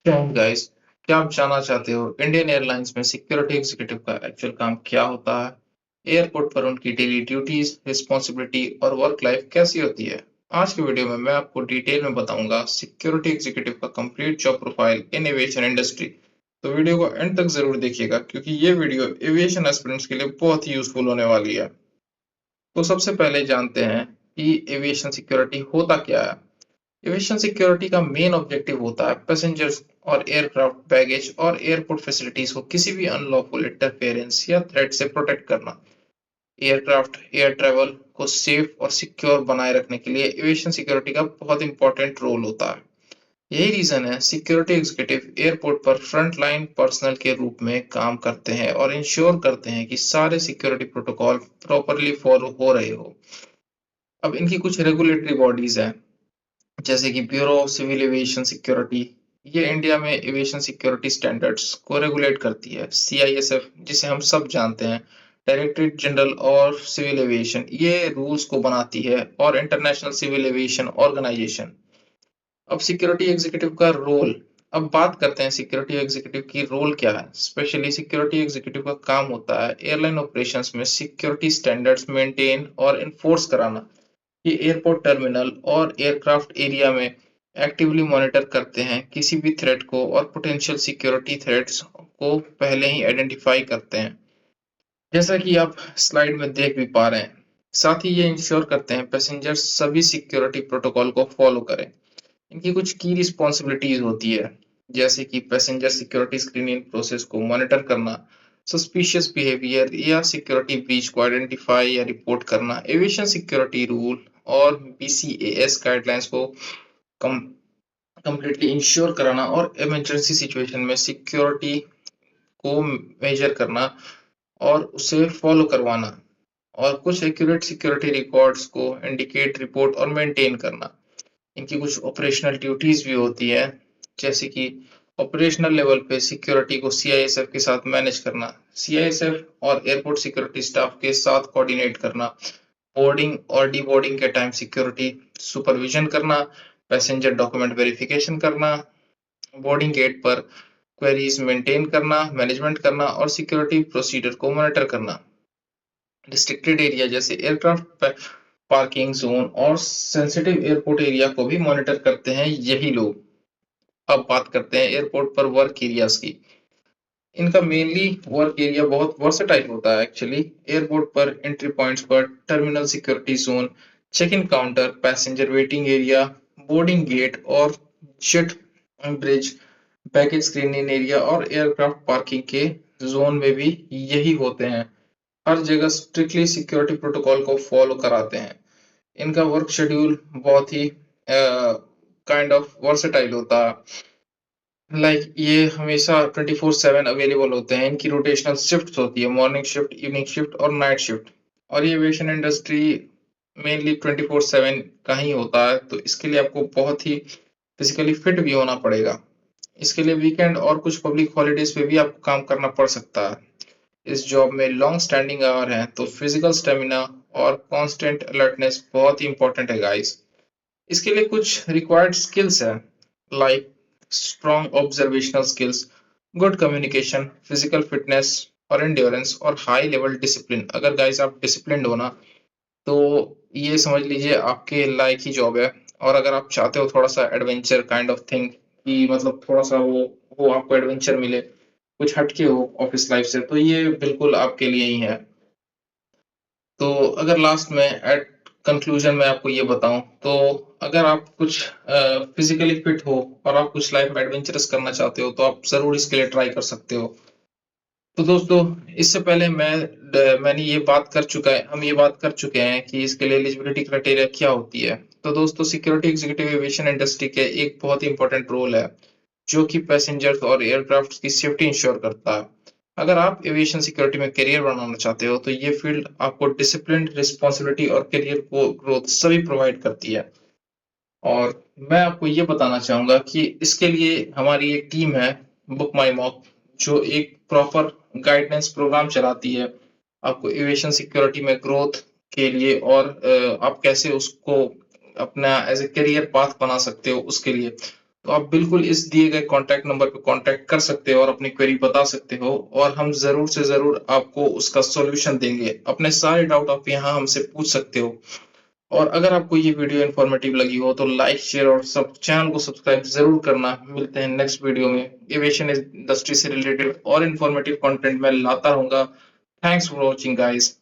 Guys, क्या आप जानना चाहते हो इंडियन एयरलाइंस में सिक्योरिटी एग्जीक्यूटिव का एक्चुअल काम क्या होता है? एयरपोर्ट पर उनकी डेली ड्यूटीज, रिस्पॉन्सिबिलिटी और वर्क लाइफ कैसी होती है? आज की वीडियो में मैं आपको डिटेल में बताऊंगा सिक्योरिटी एग्जीक्यूटिव का complete job profile in aviation industry. तो वीडियो को एंड तक जरूर देखिएगा क्योंकि ये वीडियो एविएशन एस्पिरेंट्स के लिए बहुत ही यूजफुल होने वाली है। तो सबसे पहले जानते हैं कि एविएशन सिक्योरिटी होता क्या है। एविएशन सिक्योरिटी का मेन ऑब्जेक्टिव होता है पैसेंजर्स और एयरक्राफ्ट बैगेज और एयरपोर्ट फैसिलिटीज को किसी भी अनलॉफुल इंटरफेरेंस या थ्रेट से प्रोटेक्ट करना। एयरक्राफ्ट एयर ट्रेवल को सेफ और सिक्योर बनाए रखने के लिए एविएशन सिक्योरिटी का बहुत इंपॉर्टेंट रोल होता है। यही रीजन है सिक्योरिटी एग्जीक्यूटिव एयरपोर्ट पर फ्रंट लाइन पर्सनल के रूप में काम करते हैं और इंश्योर करते हैं कि सारे सिक्योरिटी प्रोटोकॉल प्रॉपरली फॉलो हो रहे हो। अब इनकी कुछ रेगुलेटरी बॉडीज हैं, जैसे कि bureau of civil aviation security. ये इंडिया में एविएशन सिक्योरिटी स्टैंडर्ड्स को रेगुलेट करती है। सीआईएसएफ, जिसे हम सब जानते हैं, डायरेक्टरेट जनरल और सिविल एविएशन, ये रूल्स को बनाती है, और इंटरनेशनल सिविल एविएशन ऑर्गेनाइजेशन। अब सिक्योरिटी एग्जीक्यूटिव का रोल, अब बात करते हैं सिक्योरिटी एग्जीक्यूटिव की रोल क्या है। स्पेशली सिक्योरिटी एग्जीक्यूटिव का काम होता है एयरलाइन ऑपरेशंस में सिक्योरिटी स्टैंडर्ड्स मेंटेन और इन्फोर्स कराना। ये एयरपोर्ट टर्मिनल और एयरक्राफ्ट एरिया में एक्टिवली मॉनिटर करते हैं, किसी भी थ्रेट को और पोटेंशियल सिक्योरिटी थ्रेट्स को पहले ही आइडेंटिफाई करते हैं, जैसा कि आप स्लाइड में देख भी पा रहे हैं। साथ ही ये इंश्योर करते हैं पैसेंजर्स सभी सिक्योरिटी प्रोटोकॉल को फॉलो करें। इनकी कुछ की रिस्पॉन्सिबिलिटीज होती है, जैसे कि पैसेंजर सिक्योरिटी स्क्रीनिंग प्रोसेस को मॉनिटर करना, सस्पिशियस बिहेवियर या सिक्योरिटी ब्रीच को आइडेंटिफाई या रिपोर्ट करना, एविएशन सिक्योरिटी रूल और बीसीएएस गाइडलाइंस को कम कंप्लीटली इंश्योर कराना, और इमरजेंसी सिचुएशन में सिक्योरिटी को मेजर करना और उसे फॉलो करवाना, और कुछ एक्यूरेट सिक्योरिटी रिकॉर्ड्स को इंडिकेट, रिपोर्ट और मेंटेन करना। इनकी कुछ ऑपरेशनल ड्यूटीज भी होती है, जैसे कि ऑपरेशनल लेवल पे सिक्योरिटी को सीआईएसएफ के साथ मैनेज करना, सीआईएसएफ और एयरपोर्ट सिक्योरिटी स्टाफ के साथ कोऑर्डिनेट करना, बोर्डिंग और डीबोर्डिंग के टाइम सिक्योरिटी सुपरविजन करना, पैसेंजर डॉक्यूमेंट वेरिफिकेशन करना, बोर्डिंग गेट पर क्वेरीज मेंटेन करना, मैनेजमेंट करना और सिक्योरिटी प्रोसीजर को मॉनिटर करना। रिस्ट्रिक्टेड एरिया जैसे एयरक्राफ्ट पार्किंग जोन और सेंसिटिव एयरपोर्ट एरिया को भी मॉनिटर करते हैं यही लोग। अब बात करते हैं एयरपोर्ट पर वर्क एरियाज की। इनका मेनली वर्क एरिया बहुत वर्सेटाइल होता है एक्चुअली। एयरपोर्ट पर एंट्री पॉइंट्स पर terminal security zone, check in counter, passenger waiting area, boarding gate और jet bridge, baggage screening area और एयरक्राफ्ट पार्किंग के जोन में भी यही होते हैं। हर जगह स्ट्रिक्टली सिक्योरिटी प्रोटोकॉल को फॉलो कराते हैं। इनका वर्क शेड्यूल बहुत ही काइंड ऑफ वर्सेटाइल होता है। ये हमेशा 24/7 अवेलेबल होते हैं। इनकी रोटेशनल शिफ्ट होती है, मॉर्निंग शिफ्ट, इवनिंग शिफ्ट और नाइट शिफ्ट। और ये एविएशन इंडस्ट्री मेनली 24/7 का ही होता है, तो इसके लिए आपको बहुत ही फिजिकली फिट भी होना पड़ेगा। इसके लिए वीकेंड और कुछ पब्लिक हॉलीडेज पे भी आपको काम करना पड़ सकता है। इस जॉब में लॉन्ग स्टैंडिंग आवर है, तो फिजिकल स्टेमिना और कांस्टेंट अलर्टनेस बहुत ही इंपॉर्टेंट है गाइस। इसके लिए कुछ रिक्वायर्ड स्किल्स है, like strong observational skills, good communication, physical fitness और एंड्योरेंस और हाई लेवल डिसिप्लिन। अगर गाइस आप डिसिप्लिन्ड हो ना, तो ये समझ लीजिए आपके लायक ही जॉब है। और अगर आप चाहते हो थोड़ा सा एडवेंचर काइंड ऑफ थिंग, कि मतलब थोड़ा सा वो आपको एडवेंचर मिले, कुछ हटके हो ऑफिस लाइफ से, तो ये बिल्कुल आपके लिए ही है। तो अगर लास्ट में एट कंक्लूजन में आपको ये बताऊं, तो अगर आप कुछ फिजिकली फिट हो और आप कुछ लाइफ में एडवेंचरस करना चाहते हो, तो आप जरूर इसके लिए ट्राई कर सकते हो। तो दोस्तों, इससे पहले मैंने ये बात कर चुका है हम ये बात कर चुके हैं कि इसके लिए एलिजिबिलिटी क्राइटेरिया क्या होती है। तो दोस्तों, सिक्योरिटी एग्जीक्यूटिव एविएशन इंडस्ट्री के एक बहुत ही इंपॉर्टेंट रोल है, जो कि पैसेंजर्स और एयरक्राफ्ट की सेफ्टी इंश्योर करता है। अगर आप एविएशन सिक्योरिटी में करियर बनाना चाहते हो, तो ये फील्ड आपको डिसिप्लिन, रिस्पॉन्सिबिलिटी और करियर को ग्रोथ सभी प्रोवाइड करती है। और मैं आपको ये बताना चाहूंगा कि इसके लिए हमारी एक टीम है, बुक माई मॉक, जो एक प्रॉपर गाइडेंस प्रोग्राम चलाती है आपको एविएशन सिक्योरिटी में ग्रोथ के लिए, और आप कैसे उसको अपना एज ए करियर पाथ बना सकते हो उसके लिए। तो आप बिल्कुल इस दिए गए कॉन्टैक्ट नंबर पे कॉन्टैक्ट कर सकते हो और अपनी क्वेरी बता सकते हो और हम ज़रूर से ज़रूर आपको उसका सॉल्यूशन देंगे। अपने सारे डाउट आप यहाँ हमसे पूछ सकते हो। और अगर आपको ये वीडियो इन्फॉर्मेटिव लगी हो तो लाइक, शेयर और सब चैनल को सब्सक्राइब ज़रूर करना। मिलते हैं नेक्स्ट वीडियो में। एविएशन इंडस्ट्री से रिलेटेड और इन्फॉर्मेटिव कंटेंट मैं लाता रहूँगा। Thanks for watching guys.